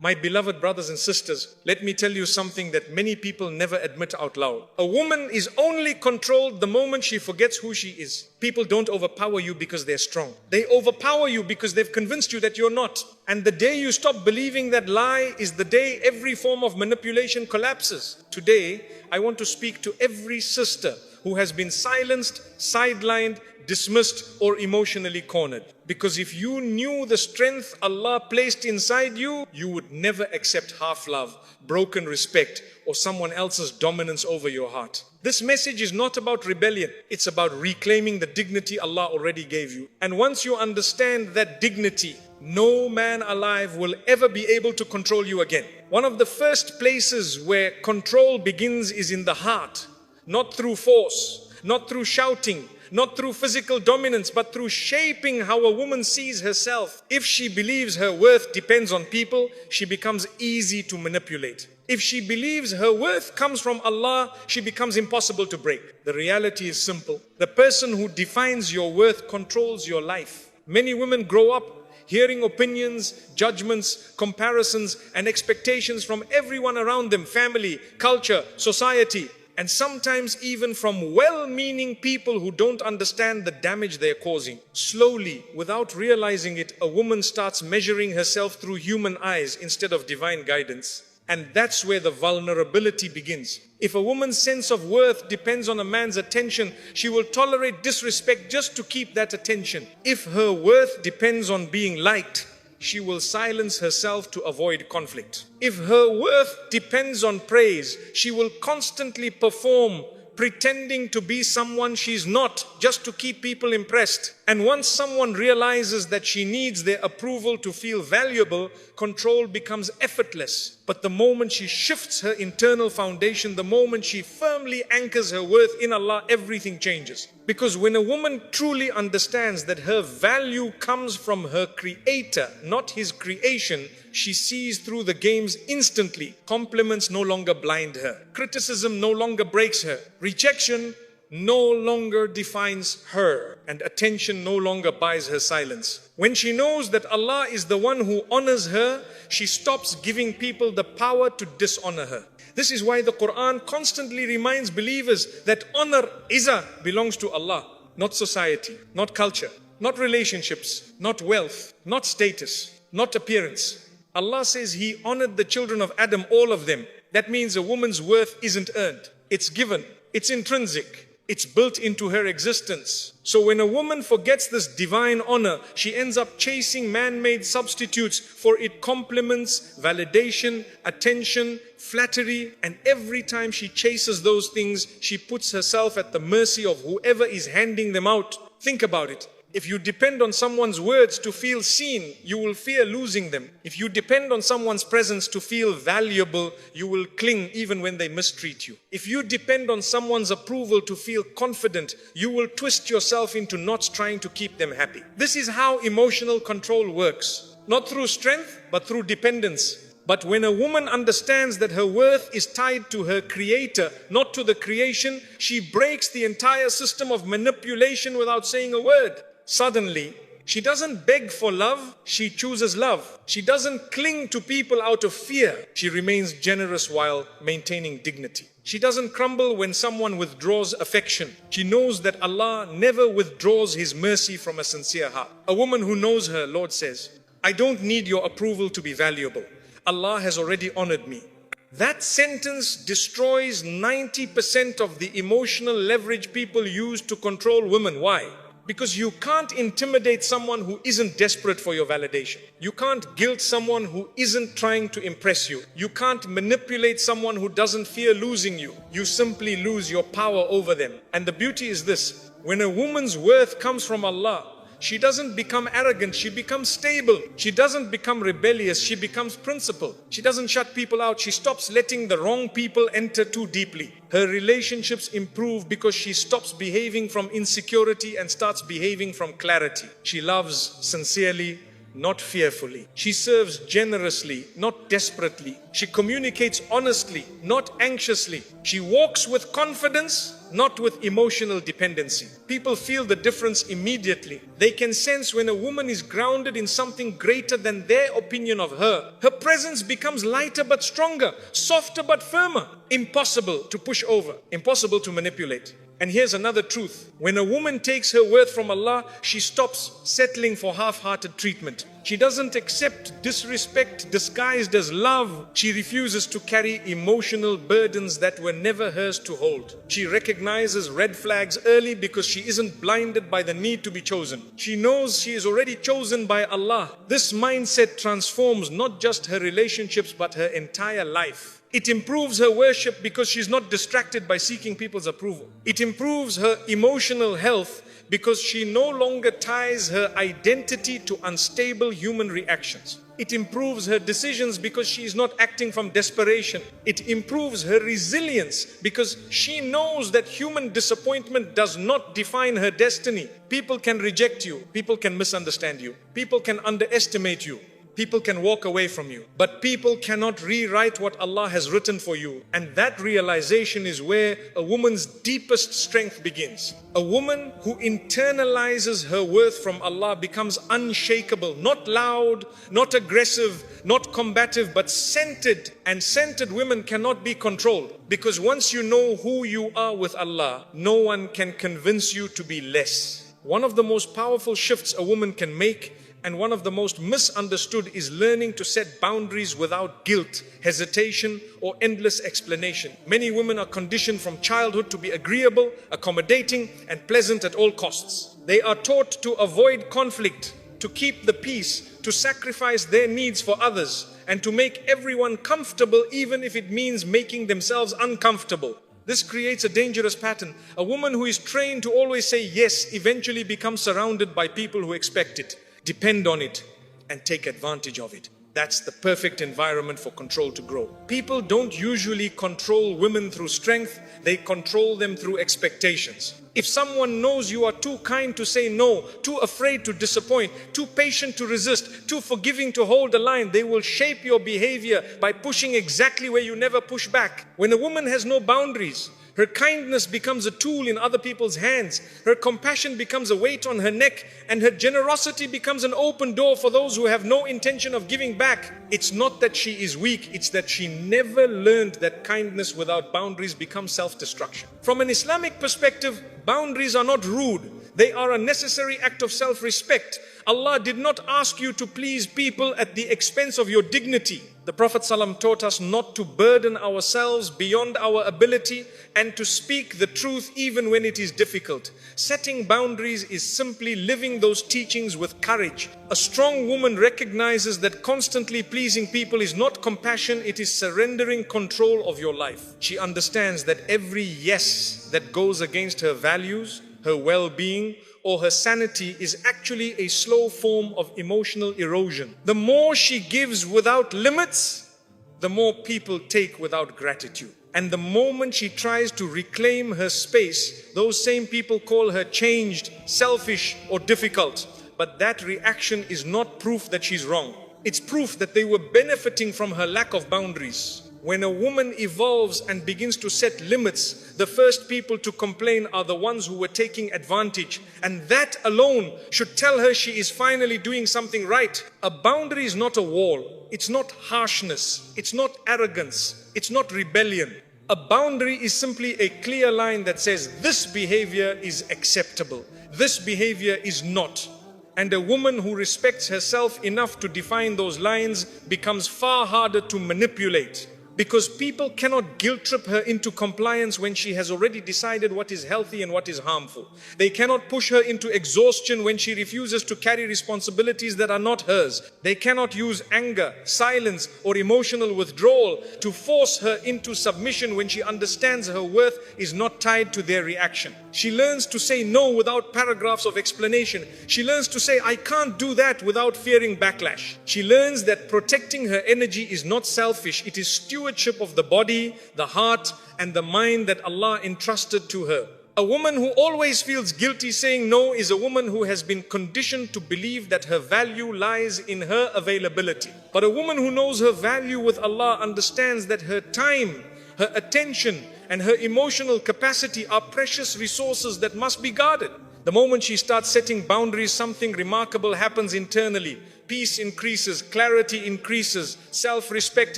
My beloved brothers and sisters, let me tell you something that many people never admit out loud. A woman is only controlled the moment she forgets who she is. People don't overpower you because they're strong. They overpower you because they've convinced you that you're not. And the day you stop believing that lie is the day every form of manipulation collapses. Today, I want to speak to every sister who has been silenced, sidelined, dismissed, or emotionally cornered. Because if you knew the strength Allah placed inside you, you would never accept half love, broken respect, or someone else's dominance over your heart. This message is not about rebellion. It's about reclaiming the dignity Allah already gave you. And once you understand that dignity, no man alive will ever be able to control you again. One of the first places where control begins is in the heart. Not through force, not through shouting, not through physical dominance, but through shaping how a woman sees herself. If she believes her worth depends on people, she becomes easy to manipulate. If she believes her worth comes from Allah, she becomes impossible to break. The reality is simple. The person who defines your worth controls your life. Many women grow up hearing opinions, judgments, comparisons, and expectations from everyone around them, family, culture, society, and sometimes even from well-meaning people who don't understand the damage they're causing. Slowly, without realizing it, a woman starts measuring herself through human eyes instead of divine guidance. And that's where the vulnerability begins. If a woman's sense of worth depends on a man's attention, she will tolerate disrespect just to keep that attention. If her worth depends on being liked, she will silence herself to avoid conflict. If her worth depends on praise, she will constantly perform, pretending to be someone she's not, just to keep people impressed. And once someone realizes that she needs their approval to feel valuable, control becomes effortless. But the moment she shifts her internal foundation, the moment she firmly anchors her worth in Allah, everything changes. Because when a woman truly understands that her value comes from her creator, not his creation, she sees through the games instantly. Compliments no longer blind her. Criticism no longer breaks her. Rejection no longer defines her. And attention no longer buys her silence. When she knows that Allah is the one who honors her, she stops giving people the power to dishonor her. This is why the Quran constantly reminds believers that honor, izzah, belongs to Allah, not society, not culture, not relationships, not wealth, not status, not appearance. Allah says He honored the children of Adam, all of them. That means a woman's worth isn't earned. It's given. It's intrinsic. It's built into her existence. So when a woman forgets this divine honor, she ends up chasing man-made substitutes for it. Compliments, validation, attention, flattery, and every time she chases those things, she puts herself at the mercy of whoever is handing them out. Think about it. If you depend on someone's words to feel seen, you will fear losing them. If you depend on someone's presence to feel valuable, you will cling even when they mistreat you. If you depend on someone's approval to feel confident, you will twist yourself into knots trying to keep them happy. This is how emotional control works. Not through strength, but through dependence. But when a woman understands that her worth is tied to her creator, not to the creation, she breaks the entire system of manipulation without saying a word. Suddenly, she doesn't beg for love, she chooses love. She doesn't cling to people out of fear. She remains generous while maintaining dignity. She doesn't crumble when someone withdraws affection. She knows that Allah never withdraws His mercy from a sincere heart. A woman who knows her Lord says, I don't need your approval to be valuable. Allah has already honored me. That sentence destroys 90% of the emotional leverage people use to control women. Why? Because you can't intimidate someone who isn't desperate for your validation. You can't guilt someone who isn't trying to impress you. You can't manipulate someone who doesn't fear losing you. You simply lose your power over them. And the beauty is this: when a woman's worth comes from Allah, she doesn't become arrogant, she becomes stable. She doesn't become rebellious, she becomes principled. She doesn't shut people out, she stops letting the wrong people enter too deeply. Her relationships improve because she stops behaving from insecurity and starts behaving from clarity. She loves sincerely, not fearfully. She serves generously, not desperately. She communicates honestly, not anxiously. She walks with confidence, not with emotional dependency. People feel the difference immediately. They can sense when a woman is grounded in something greater than their opinion of her. Her presence becomes lighter but stronger, softer but firmer. Impossible to push over, impossible to manipulate. And here's another truth. When a woman takes her worth from Allah, she stops settling for half-hearted treatment. She doesn't accept disrespect disguised as love. She refuses to carry emotional burdens that were never hers to hold. She recognizes red flags early because she isn't blinded by the need to be chosen. She knows she is already chosen by Allah. This mindset transforms not just her relationships but her entire life. It improves her worship because she's not distracted by seeking people's approval. It improves her emotional health because she no longer ties her identity to unstable human reactions. It improves her decisions because she is not acting from desperation. It improves her resilience because she knows that human disappointment does not define her destiny. People can reject you. People can misunderstand you. People can underestimate you. People can walk away from you, but people cannot rewrite what Allah has written for you. And that realization is where a woman's deepest strength begins. A woman who internalizes her worth from Allah becomes unshakable, not loud, not aggressive, not combative, but centered. And centered women cannot be controlled, because once you know who you are with Allah, no one can convince you to be less. One of the most powerful shifts a woman can make, and one of the most misunderstood, is learning to set boundaries without guilt, hesitation, or endless explanation. Many women are conditioned from childhood to be agreeable, accommodating, and pleasant at all costs. They are taught to avoid conflict, to keep the peace, to sacrifice their needs for others, and to make everyone comfortable even if it means making themselves uncomfortable. This creates a dangerous pattern. A woman who is trained to always say yes eventually becomes surrounded by people who expect it, depend on it, and take advantage of it. That's the perfect environment for control to grow. People don't usually control women through strength, they control them through expectations. If someone knows you are too kind to say no, too afraid to disappoint, too patient to resist, too forgiving to hold the line, they will shape your behavior by pushing exactly where you never push back. When a woman has no boundaries, her kindness becomes a tool in other people's hands. Her compassion becomes a weight on her neck, and her generosity becomes an open door for those who have no intention of giving back. It's not that she is weak, it's that she never learned that kindness without boundaries becomes self-destruction. From an Islamic perspective, boundaries are not rude. They are a necessary act of self-respect. Allah did not ask you to please people at the expense of your dignity. The Prophet ﷺ taught us not to burden ourselves beyond our ability and to speak the truth even when it is difficult. Setting boundaries is simply living those teachings with courage. A strong woman recognizes that constantly pleasing people is not compassion, it is surrendering control of your life. She understands that every yes that goes against her values, her well-being, or her sanity is actually a slow form of emotional erosion. The more she gives without limits, the more people take without gratitude. And the moment she tries to reclaim her space, those same people call her changed, selfish, or difficult. But that reaction is not proof that she's wrong. It's proof that they were benefiting from her lack of boundaries. When a woman evolves and begins to set limits, the first people to complain are the ones who were taking advantage. And that alone should tell her she is finally doing something right. A boundary is not a wall. It's not harshness. It's not arrogance. It's not rebellion. A boundary is simply a clear line that says this behavior is acceptable. This behavior is not. And a woman who respects herself enough to define those lines becomes far harder to manipulate. Because people cannot guilt trip her into compliance when she has already decided what is healthy and what is harmful. They cannot push her into exhaustion when she refuses to carry responsibilities that are not hers. They cannot use anger, silence, or emotional withdrawal to force her into submission when she understands her worth is not tied to their reaction. She learns to say no without paragraphs of explanation. She learns to say, I can't do that without fearing backlash. She learns that protecting her energy is not selfish. It is stewardship of the body, the heart, and the mind that Allah entrusted to her. A woman who always feels guilty saying no is a woman who has been conditioned to believe that her value lies in her availability. But a woman who knows her value with Allah understands that her time, her attention, and her emotional capacity are precious resources that must be guarded. The moment she starts setting boundaries, something remarkable happens internally. Peace increases, clarity increases, self-respect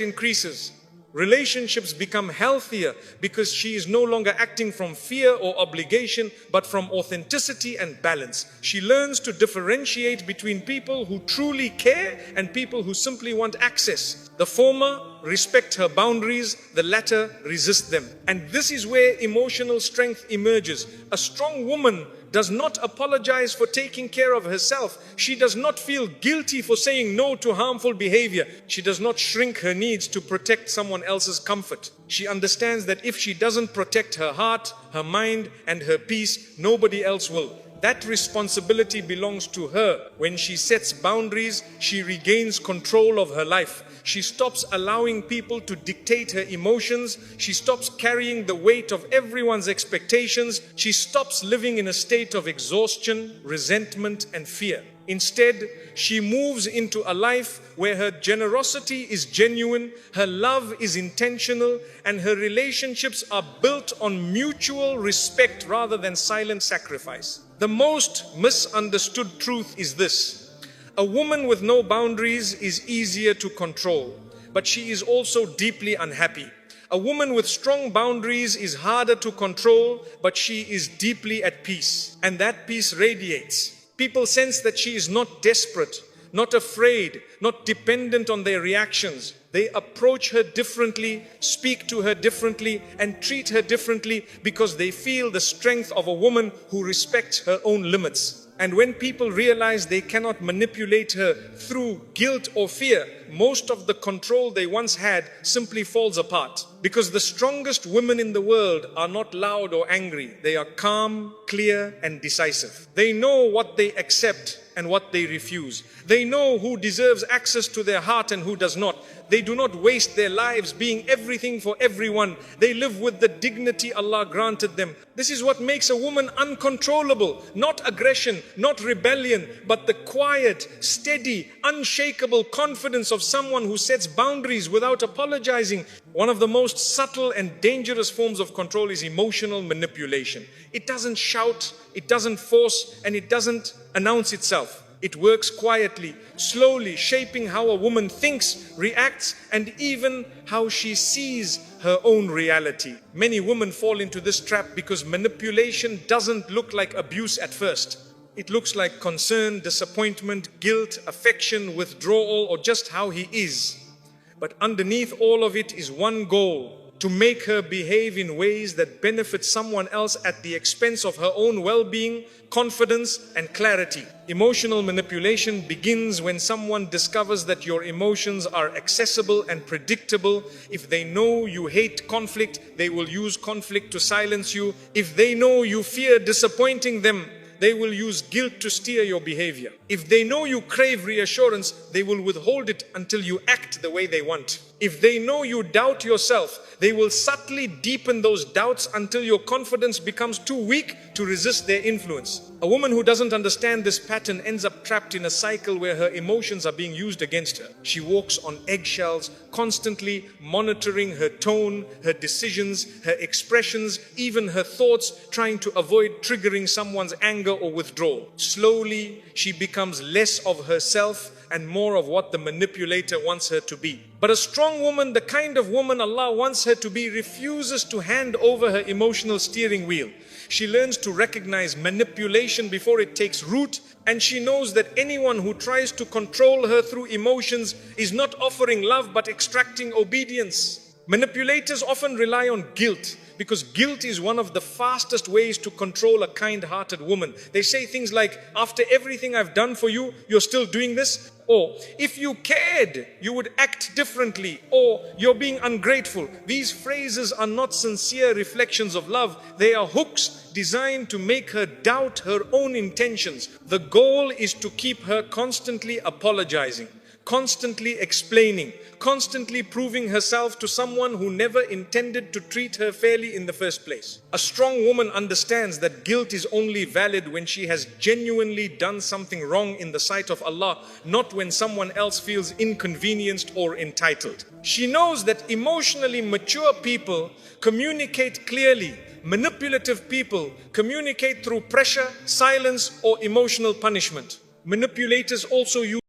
increases. Relationships become healthier because she is no longer acting from fear or obligation, but from authenticity and balance. She learns to differentiate between people who truly care and people who simply want access. The former respect her boundaries, the latter resist them. And this is where emotional strength emerges. A strong woman does not apologize for taking care of herself. She does not feel guilty for saying no to harmful behavior. She does not shrink her needs to protect someone else's comfort. She understands that if she doesn't protect her heart, her mind, and her peace, nobody else will. That responsibility belongs to her. When she sets boundaries, she regains control of her life. She stops allowing people to dictate her emotions. She stops carrying the weight of everyone's expectations. She stops living in a state of exhaustion, resentment, and fear. Instead, she moves into a life where her generosity is genuine, her love is intentional, and her relationships are built on mutual respect rather than silent sacrifice. The most misunderstood truth is this: a woman with no boundaries is easier to control, but she is also deeply unhappy. A woman with strong boundaries is harder to control, but she is deeply at peace. And that peace radiates. People sense that she is not desperate, not afraid, not dependent on their reactions. They approach her differently, speak to her differently, and treat her differently because they feel the strength of a woman who respects her own limits. And when people realize they cannot manipulate her through guilt or fear, most of the control they once had simply falls apart. Because the strongest women in the world are not loud or angry. They are calm, clear, and decisive. They know what they accept and what they refuse. They know who deserves access to their heart and who does not. They do not waste their lives being everything for everyone. They live with the dignity Allah granted them. This is what makes a woman uncontrollable. Not aggression, not rebellion, but the quiet, steady, unshakable confidence of someone who sets boundaries without apologizing. One of the most subtle and dangerous forms of control is emotional manipulation. It doesn't shout, it doesn't force, and it doesn't announce itself. It works quietly, slowly, shaping how a woman thinks, reacts, and even how she sees her own reality. Many women fall into this trap because manipulation doesn't look like abuse at first. It looks like concern, disappointment, guilt, affection, withdrawal, or just how he is. But underneath all of it is one goal: to make her behave in ways that benefit someone else at the expense of her own well-being, confidence, and clarity. Emotional manipulation begins when someone discovers that your emotions are accessible and predictable. If they know you hate conflict, they will use conflict to silence you. If they know you fear disappointing them, they will use guilt to steer your behavior. If they know you crave reassurance, they will withhold it until you act the way they want. If they know you doubt yourself, they will subtly deepen those doubts until your confidence becomes too weak to resist their influence. A woman who doesn't understand this pattern ends up trapped in a cycle where her emotions are being used against her. She walks on eggshells, constantly monitoring her tone, her decisions, her expressions, even her thoughts, trying to avoid triggering someone's anger or withdrawal. Slowly, she becomes less of herself and more of what the manipulator wants her to be. But a strong woman, the kind of woman Allah wants her to be, refuses to hand over her emotional steering wheel. She learns to recognize manipulation before it takes root, and she knows that anyone who tries to control her through emotions is not offering love but extracting obedience. Manipulators often rely on guilt, because guilt is one of the fastest ways to control a kind-hearted woman. They say things like, after everything I've done for you, you're still doing this? Or, if you cared, you would act differently. Or, you're being ungrateful. These phrases are not sincere reflections of love. They are hooks designed to make her doubt her own intentions. The goal is to keep her constantly apologizing, constantly explaining, constantly proving herself to someone who never intended to treat her fairly in the first place. A strong woman understands that guilt is only valid when she has genuinely done something wrong in the sight of Allah, not when someone else feels inconvenienced or entitled. She knows that emotionally mature people communicate clearly. Manipulative people communicate through pressure, silence, or emotional punishment. Manipulators also use